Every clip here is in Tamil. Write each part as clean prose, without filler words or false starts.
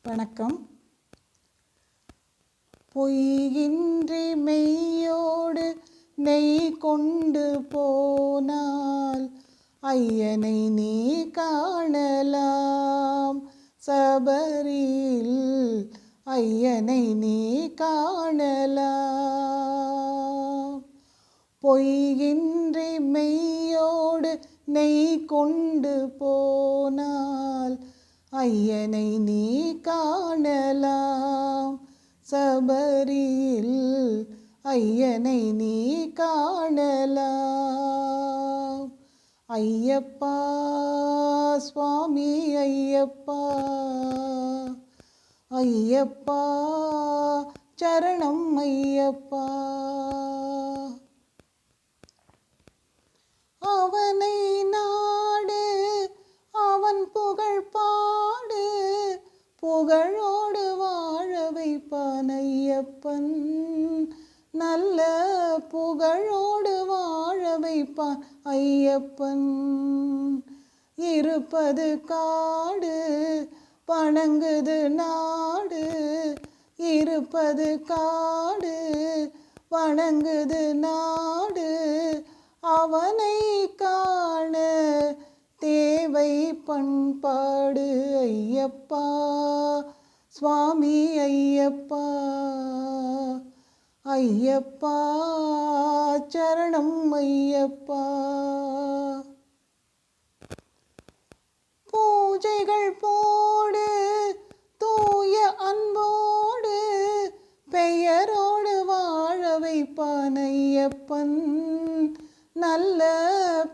வணக்கம். பொய்யின்றி மெய்யோடு நெய் கொண்டு போனால் ஐயனை நீ காணலாம். சபரியில் ஐயனை நீ காணலாம். பொய்யின்றி மெய்யோடு நெய் கொண்டு போனால் ஐயனை நீ காணலாம். சபரியில் ஐயனை நீ காணலாம். ஐயப்பா சுவாமி ஐயப்பா, ஐயப்பா சரணம் ஐயப்பா. அவனை நாடு, அவன் புகழ் பாடு, புகழோடு வாழ வைப்பான் ஐயப்பன். நல்ல புகழோடு வாழ வைப்பான் ஐயப்பன். இருப்பது காடு வணங்குது நாடு, இருப்பது காடு வணங்குது நாடு. அவனை காண தேவை பண்பாடு. ஐயப்பா சுவாமி ஐயப்பா, ஐயப்பா சரணம் ஐயப்பா. பூஜைகள் போடு தூய அன்போடு, பெயரோடு வாழ வைப்பான் ஐயப்பன். நல்ல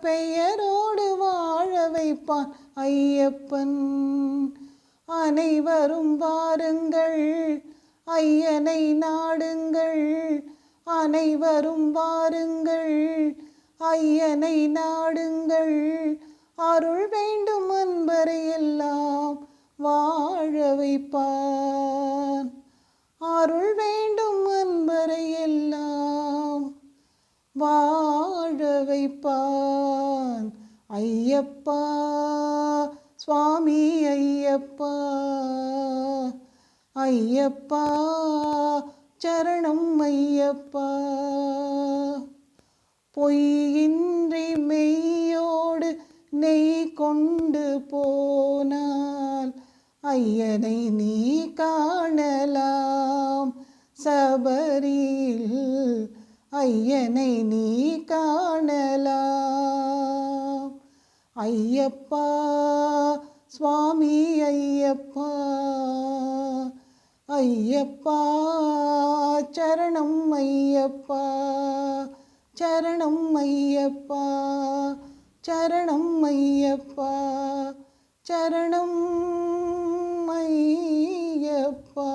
பெயரோடு வாழ வைப்பான் ஐயப்பன். அனைவரும் வாருங்கள் ஐயனை நாடுங்கள், அனைவரும் வாருங்கள் ஐயனை நாடுங்கள். அருள் வேண்டும் அன்பரை எல்லாம் வாழ வைப்பான். அருள் வேண்டும் அன்பரை எல்லாம் வாழ வைப்பான். ஐயப்பா சுவாமி ஐயப்பா, ஐயப்பா சரணம் ஐயப்பா. பொய்யின்றி மெய்யோடு நெய் கொண்டு போனால் ஐயனை நீ காணலாம். சபரியில் ஐயனை நீ காணலாம். ஐயப்பா சுவாமி ஐயப்பா, ஐயப்பா சரணம் ஐயப்பா, சரணம் ஐயப்பா, சரணம் ஐயப்பா, சரணம் ஐயப்பா.